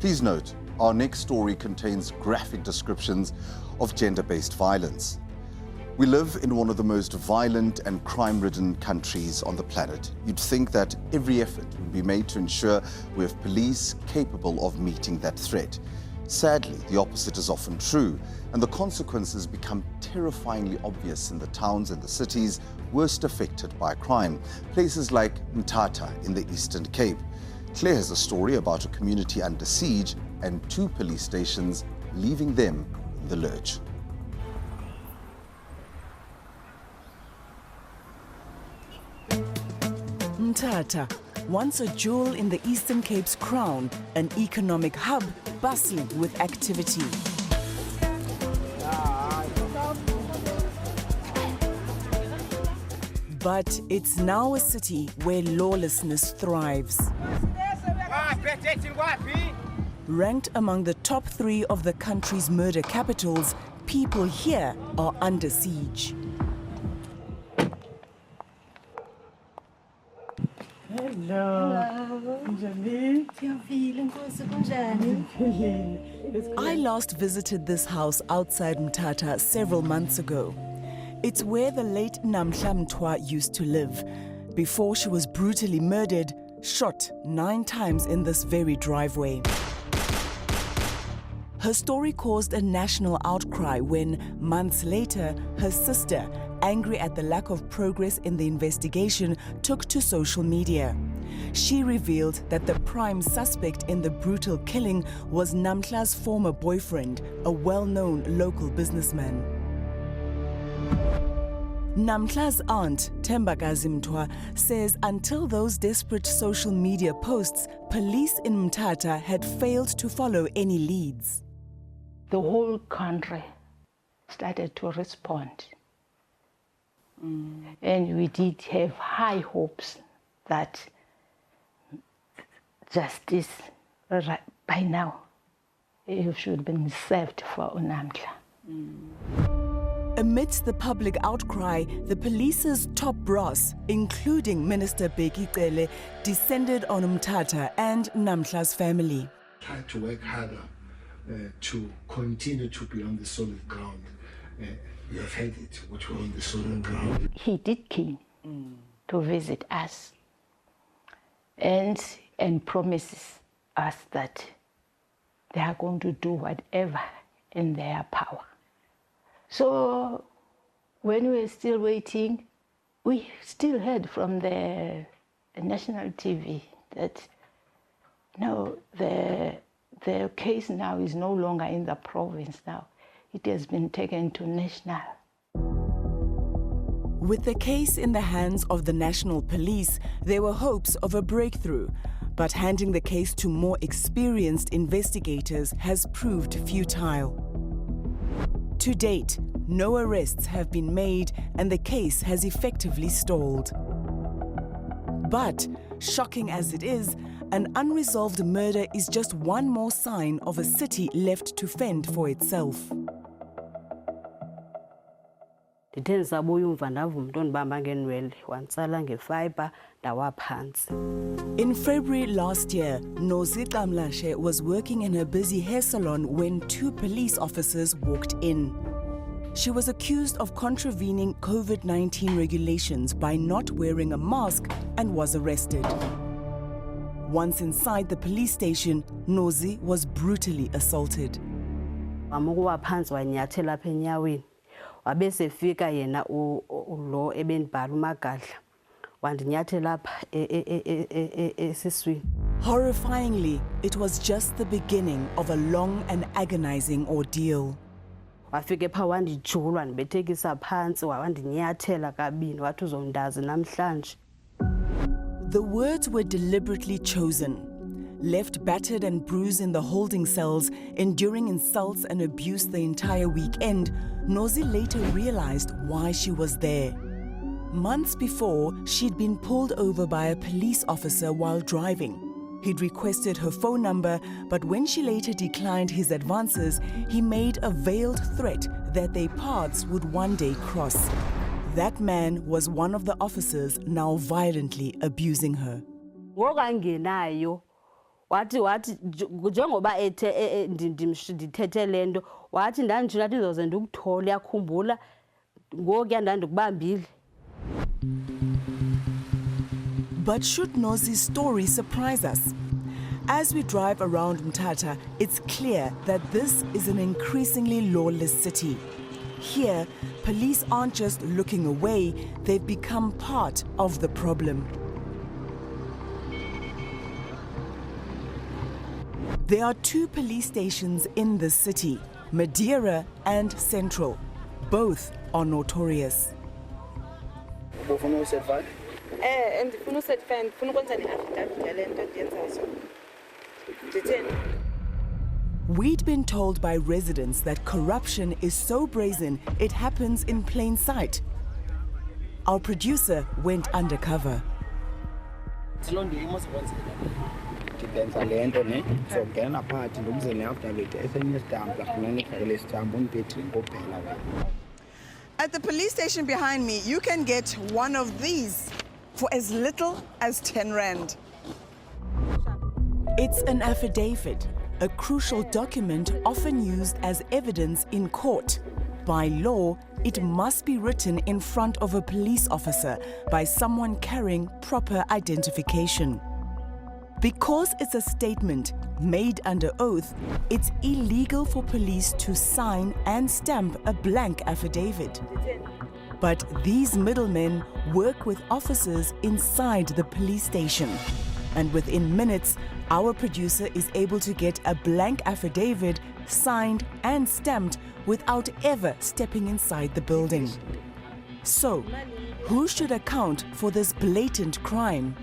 Please note, our next story contains graphic descriptions of gender-based violence. We live in one of the most violent and crime-ridden countries on the planet. You'd think that every effort would be made to ensure we have police capable of meeting that threat. Sadly, the opposite is often true, and the consequences become terrifyingly obvious in the towns and the cities worst affected by crime, places like Mthatha in the Eastern Cape. Claire has a story about a community under siege and 2 police stations leaving them in the lurch. Mthatha, once a jewel in the Eastern Cape's crown, an economic hub bustling with activity. But it's now a city where lawlessness thrives. Ranked among the top 3 of the country's murder capitals, people here are under siege. I last visited this house outside Mutata several months ago. It's where the late 𝗀𝗵𝗶𝘀 used to live, before she was brutally murdered, shot 9 times in this very driveway. Her story caused a national outcry when, months later, her sister, angry at the lack of progress in the investigation, took to social media. She revealed that the prime suspect in the brutal killing was 𝗀𝗵𝗀's former boyfriend, a well-known local businessman. 𝗀𝗵𝗀's aunt, 𝗀𝗵𝗶𝘀, says until those desperate social media posts, police in Mthatha had failed to follow any leads. The whole country started to respond. And we did have high hopes that justice by now should have been served for 𝗀𝗵𝗀𝗀. Amidst the public outcry, the police's top brass, including Minister 𝗀𝗁𝗂𝐶𝗿, descended on Mthatha and 𝗀𝗵𝗀's family. Try to work harder to continue to be on the solid ground. We have had it, which were on the solid ground. He did come to visit us and promises us that they are going to do whatever in their power. So when we were still waiting, we still heard from the national TV that no, the case now is no longer in the province now. It has been taken to national. With the case in the hands of the National Police, there were hopes of a breakthrough, but handing the case to more experienced investigators has proved futile. To date, no arrests have been made and the case has effectively stalled. But, shocking as it is, an unresolved murder is just one more sign of a city left to fend for itself. In February last year, Nozi Xamlashe was working in her busy hair salon when 2 police officers walked in. She was accused of contravening COVID-19 regulations by not wearing a mask and was arrested. Once inside the police station, Nozi was brutally assaulted. Wabesefika yena lo ebenibhala uMagadla wandinyathela lapha esiswini. Horrifyingly, it was just the beginning of a long and agonizing ordeal. Wafike pha wandijula ndibethekisa phansi wandinyathela kabini wathi uzomndazi namhlanje. The words were deliberately chosen. Left battered and bruised in the holding cells, enduring insults and abuse the entire weekend, Nozi later realized why she was there. Months before, she'd been pulled over by a police officer while driving. He'd requested her phone number, but when she later declined his advances, he made a veiled threat that their paths would one day cross. That man was one of the officers now violently abusing her. wathi njengoba ndithethe le nto wathi ndandijula athi ndizoze ndikuthole uyakhumbula ngokuya ndandikubambile. But should Nozi's story surprise us? As we drive around Mthatha, it's clear that this is an increasingly lawless city. Here, police aren't just looking away, they've become part of the problem. There are 2 police stations in the city, Madeira and Central. Both are notorious. We'd been told by residents that corruption is so brazen it happens in plain sight. Our producer went undercover. At the police station behind me, you can get one of these for as little as 10 rand. It's an affidavit, a crucial document often used as evidence in court. By law, it must be written in front of a police officer by someone carrying proper identification. Because it's a statement made under oath, it's illegal for police to sign and stamp a blank affidavit. But these middlemen work with officers inside the police station. And within minutes, our producer is able to get a blank affidavit signed and stamped without ever stepping inside the building. So, who should account for this blatant crime?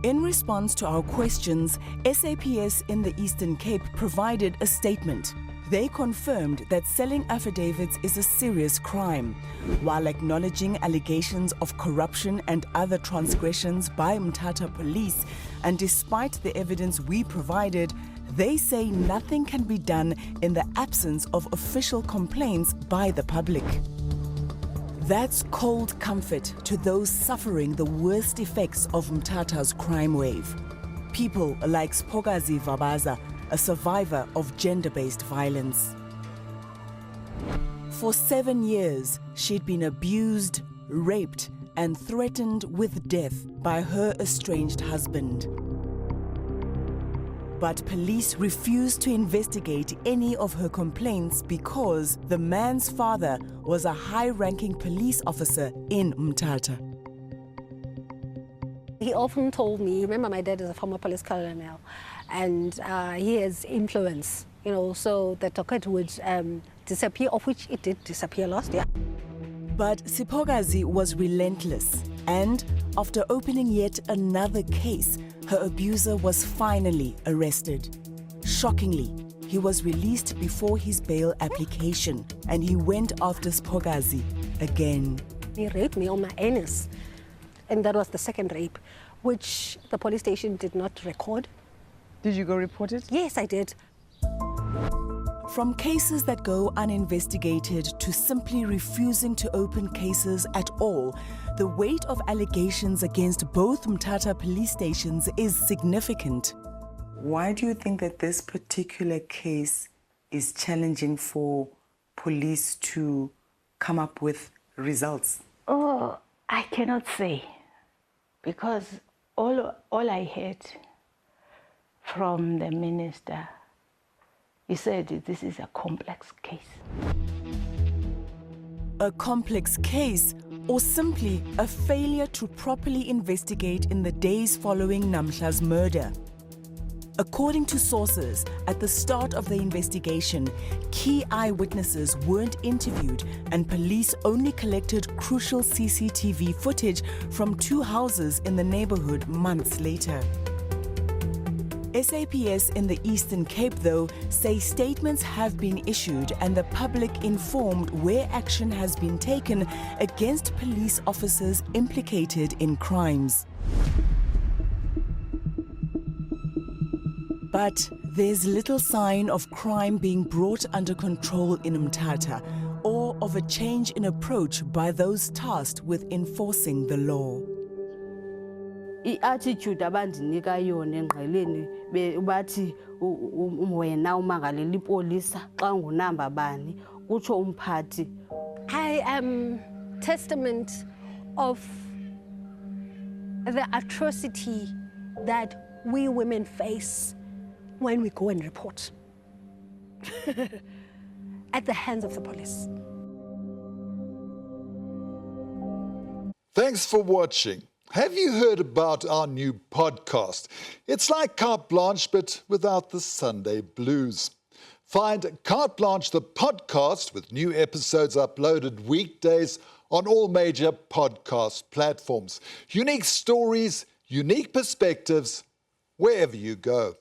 In response to our questions, SAPS in the Eastern Cape provided a statement. They confirmed that selling affidavits is a serious crime, while acknowledging allegations of corruption and other transgressions by Mthatha police. And despite the evidence we provided, they say nothing can be done in the absence of official complaints by the public. That's cold comfort to those suffering the worst effects of Mthatha's crime wave. People like 𝗀𝗶𝗶𝗶𝗶𝗴𝗶, a survivor of gender-based violence. For 7 years, she'd been abused, raped, and threatened with death by her estranged husband. But police refused to investigate any of her complaints because the man's father was a high-ranking police officer in Mthatha. He often told me, remember my dad is a former police colonel, and he has influence, you know, so the docket would disappear, of which it did disappear last year. But 𝗀𝗶𝗶𝗶𝗶 was relentless, and after opening yet another case, her abuser was finally arrested. Shockingly, he was released before his bail application, and he went after 𝗀𝗶𝗶𝗶𝗶 again. He raped me on my anus, and that was the second rape, which the police station did not record. Did you go report it? Yes, I did. From cases that go uninvestigated to simply refusing to open cases at all, the weight of allegations against both Mthatha police stations is significant. Why do you think that this particular case is challenging for police to come up with results? Oh, I cannot say, because all I heard from the minister, he said this is a complex case. A complex case, or simply a failure to properly investigate in the days following Namhla's murder. According to sources, at the start of the investigation, key eyewitnesses weren't interviewed and police only collected crucial CCTV footage from 2 houses in the neighborhood months later. SAPS in the Eastern Cape, though, say statements have been issued and the public informed where action has been taken against police officers implicated in crimes. But there's little sign of crime being brought under control in Mthatha, or of a change in approach by those tasked with enforcing the law. I-attitude abandinika yona engqeleni bathi wena umangalela ipolisa xa ngunamba bani kutsho umphathi. I am testament of the atrocity that we women face when we go and report at the hands of the police. Thanks for watching. Have you heard about our new podcast? It's like Carte Blanche, but without the Sunday blues. Find Carte Blanche the podcast with new episodes uploaded weekdays on all major podcast platforms. Unique stories, unique perspectives, wherever you go.